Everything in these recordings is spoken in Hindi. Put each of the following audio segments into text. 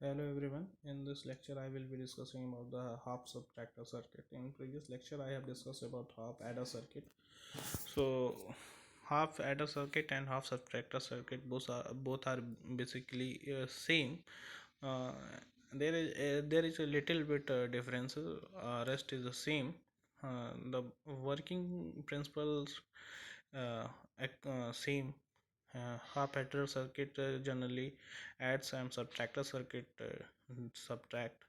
Hello everyone. In this lecture, I will be discussing about the half subtractor circuit. In previous lecture, I have discussed about half adder circuit. So, half adder circuit and half subtractor circuit both are basically same. Uh, there is a little bit differences. Rest is the same. The working principles same. Half adder circuit generally adds and subtractor circuit subtract.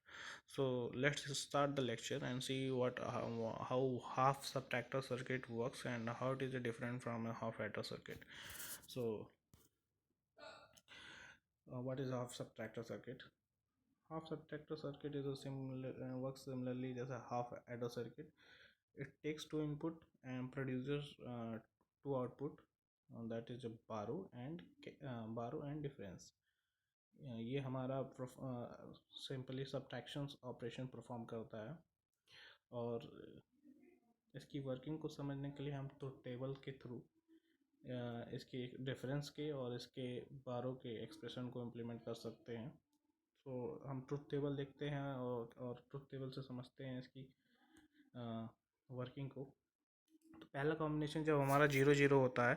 So let's start the lecture and see how half subtractor circuit works and how it is different from a half adder circuit. So what is half subtractor circuit? Half subtractor circuit is a similar works similarly as a half adder circuit. It takes two input and produces two output, that is a borrow and difference. ये हमारा सिंपली सब्ट्रैक्शन ऑपरेशन परफॉर्म करता है। और इसकी वर्किंग को समझने के लिए हम तो टेबल के थ्रू इसके डिफरेंस के और इसके बारों के एक्सप्रेशन को इम्प्लीमेंट कर सकते हैं। तो हम ट्रुथ टेबल देखते हैं और ट्रुथ टेबल से समझते हैं इसकी वर्किंग को। तो पहला कॉम्बिनेशन जब हमारा 0 0 होता है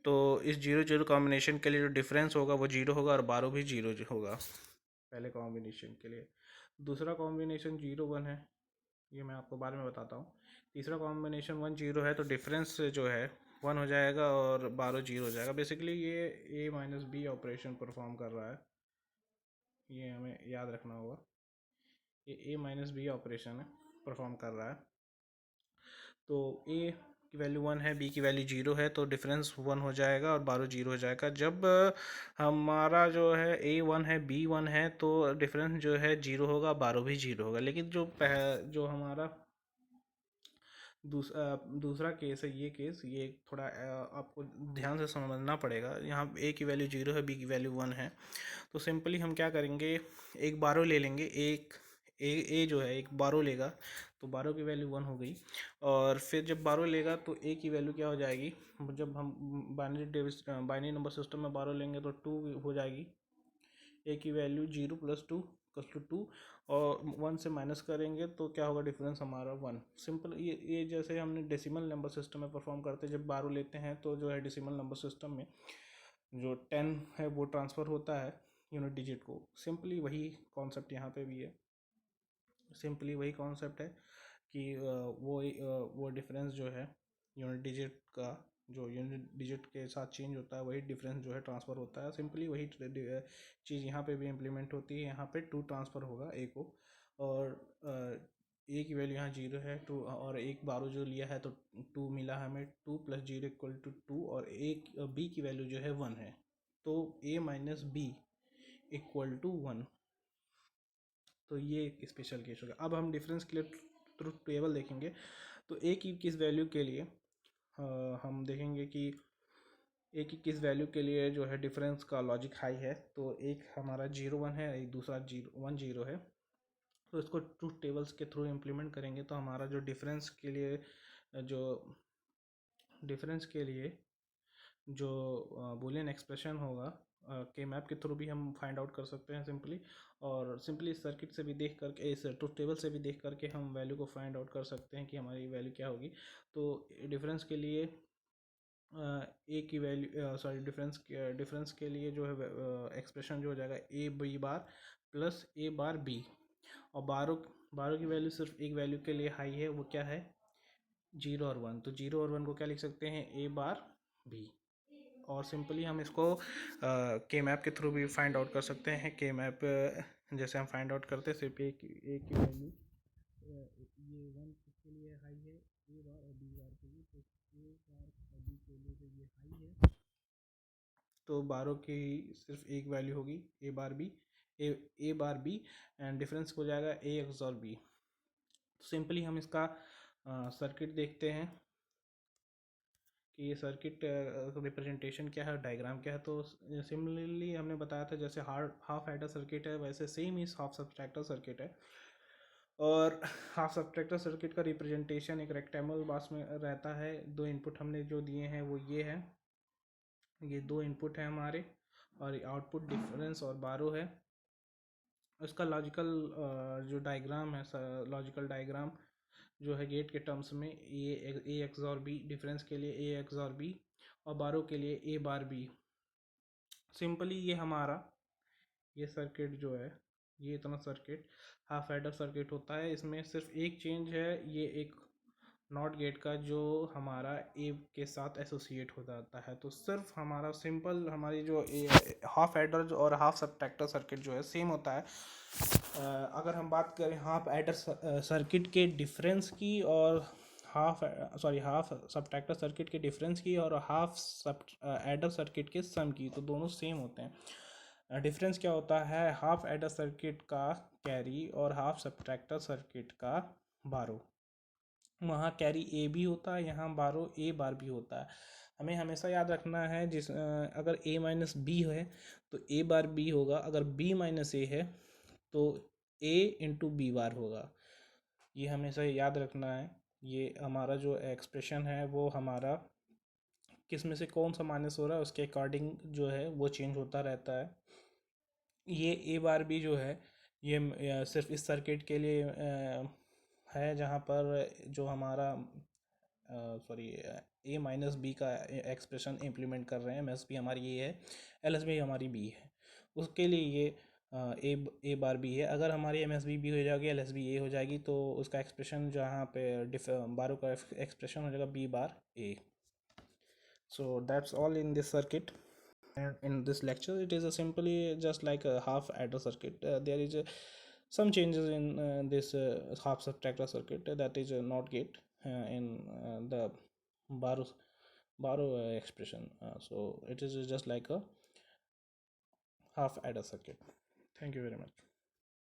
तो इस 0 0 कॉम्बिनेशन के लिए जो डिफरेंस होगा वो 0 होगा और बारो भी 0 होगा पहले कॉम्बिनेशन के लिए। दूसरा कॉम्बिनेशन 0 1 है, ये मैं आपको बाद में बताता हूँ। तीसरा कॉम्बिनेशन 1 0 है तो डिफरेंस जो है 1 हो जाएगा और बारो 0 हो जाएगा। बेसिकली ये ए माइनस बी ऑपरेशन परफॉर्म कर रहा है, ये हमें याद रखना होगा। ये ए माइनस बी ऑपरेशन है परफॉर्म कर रहा है। तो ए की वैल्यू 1 है, बी की वैल्यू 0 है तो डिफरेंस 1 हो जाएगा और बारो 0 हो जाएगा। जब हमारा जो है ए 1 है बी 1 है तो डिफरेंस जो है 0 होगा, बारो भी 0 होगा। लेकिन जो हमारा दूसरा केस है, ये केस ये थोड़ा आपको ध्यान से समझना पड़ेगा। यहाँ ए की वैल्यू 0 है, बी की वैल्यू 1 है। तो सिंपली हम क्या करेंगे, एक बारो ले लेंगे। एक ए जो है एक बारो लेगा तो बारो की वैल्यू 1 हो गई। और फिर जब बारो लेगा तो ए की वैल्यू क्या हो जाएगी, जब हम बाइनरी नंबर सिस्टम में बारो लेंगे तो 2 हो जाएगी। ए की वैल्यू 0 + 2 = 2 और 1 से माइनस करेंगे तो क्या होगा, डिफरेंस हमारा 1। सिंपल ये जैसे हमने डेसिमल नंबर सिस्टम में परफॉर्म करते हैं। जब बारो लेते हैं तो जो है डेसिमल नंबर सिस्टम में जो 10 है वो ट्रांसफ़र होता है यूनिट डिजिट को। सिंपली वही कॉन्सेप्ट यहाँ पे भी है। सिंपली वही कॉन्सेप्ट है कि वो डिफरेंस जो है यूनिट डिजिट का, जो यूनिट डिजिट के साथ चेंज होता है वही डिफरेंस जो है ट्रांसफ़र होता है। सिंपली वही चीज़ यहाँ पे भी इम्प्लीमेंट होती है। यहाँ पे 2 ट्रांसफ़र होगा ए को, और ए की वैल्यू यहाँ 0 है, 2 और एक बारो जो लिया है तो 2 मिला हमें। 2 + 0 = 2 और बी की वैल्यू जो है 1 है तो ए माइनस बी = 1। तो ये एक स्पेशल केस होगा। अब हम डिफरेंस के लिए ट्रुथ टेबल देखेंगे। तो ए की किस वैल्यू के लिए हम देखेंगे कि ए की किस वैल्यू के लिए जो है डिफरेंस का लॉजिक हाई है। तो एक हमारा 0 1 है, एक दूसरा 1 0 है। तो इसको ट्रूथ टेबल्स के थ्रू इम्प्लीमेंट करेंगे तो हमारा जो डिफरेंस के लिए जो बूलियन एक्सप्रेशन होगा के मैप के थ्रू भी हम फाइंड आउट कर सकते हैं सिंपली। और सिंपली इस सर्किट से भी देख करके, इस ट्रुथ टेबल से भी देख करके हम वैल्यू को फाइंड आउट कर सकते हैं कि हमारी वैल्यू क्या होगी। तो डिफरेंस के लिए ए की वैल्यू सॉरी डिफरेंस के लिए जो है एक्सप्रेशन जो हो जाएगा A B bar plus A bar B. और बारो की वैल्यू सिर्फ एक वैल्यू के लिए हाई है, वो क्या है, 0 और 1। तो 0 और 1 को क्या लिख सकते हैं, ए बार बी। और सिंपली हम इसको के मैप के थ्रू भी फाइंड आउट कर सकते हैं। के मैप जैसे हम फाइंड आउट करते हैं, सिर्फ ए की वैल्यू ये 1 किसके लिए हाई है, ए बार और बी बार के लिए। तो ए बार और बी के लिए जो ये हाई है तो बारो की सिर्फ एक वैल्यू होगी, a bar b, a bar b and difference हो जाएगा ए एक्स और बी। तो सिंपली हम इसका सर्किट देखते हैं कि ये सर्किट रिप्रेजेंटेशन क्या है, डायग्राम क्या है। तो सिमिलरली हमने बताया था जैसे हाफ एडर सर्किट है, वैसे सेम ही हाफ सब्सट्रैक्टर सर्किट है। और हाफ सब्सट्रैक्टर सर्किट का रिप्रेजेंटेशन एक रेक्टेंगल बॉक्स में रहता है। दो इनपुट हमने जो दिए हैं वो ये है, ये दो इनपुट है हमारे, और आउटपुट डिफरेंस और बारो है। इसका लॉजिकल जो डायग्राम है, लॉजिकल डायग्राम जो है गेट के टर्म्स में, ए एक्स और बी, डिफरेंस के लिए ए एक्स और बी, और बारो के लिए ए बार बी। सिंपली ये हमारा ये सर्किट जो है, ये इतना सर्किट हाफ एडर सर्किट होता है। इसमें सिर्फ एक चेंज है, ये एक नॉट गेट का जो हमारा ए के साथ एसोसिएट हो जाता है। तो सिर्फ हमारा सिंपल हमारी जो हाफ एडर और हाफ सबट्रैक्टर सर्किट जो है सेम होता है। अगर हम बात करें हाफ एडर सर्किट के डिफरेंस की और हाफ सबट्रैक्टर सर्किट के डिफरेंस की और हाफ सब एडर सर्किट के सम की, तो दोनों सेम होते हैं। डिफरेंस क्या होता है, हाफ एडर सर्किट का कैरी और हाफ सबट्रैक्टर सर्किट का बारो। वहाँ कैरी ए भी होता है, यहाँ बारो ए बार भी होता है। हमें हमेशा याद रखना है, अगर ए माइनस बी है तो ए बार बी होगा, अगर बी माइनस ए है तो ए इंटू बी बार होगा। ये हमेशा याद रखना है। ये हमारा जो एक्सप्रेशन है वो हमारा किस में से कौन सा माइनस हो रहा है उसके अकॉर्डिंग जो है वो चेंज होता रहता है। ये ए बार बी जो है ये सिर्फ इस सर्किट के लिए है जहाँ पर जो हमारा सॉरी ए माइनस बी का एक्सप्रेशन इम्प्लीमेंट कर रहे हैं। एम एस बी हमारी ए है, एल एस बी हमारी बी है, उसके लिए ये ए बार बी है। अगर हमारी एम एस बी हो जाएगी, एल एस बी ए हो जाएगी, तो उसका एक्सप्रेशन जहाँ पे बारो का एक्सप्रेशन हो जाएगा B bar A. So that's all in this circuit. And in this lecture it is a simply just like a half adder circuit. There is some changes in this half subtractor circuit, that is not gate in the baro expression. So it is just like a half adder circuit. Thank you very much.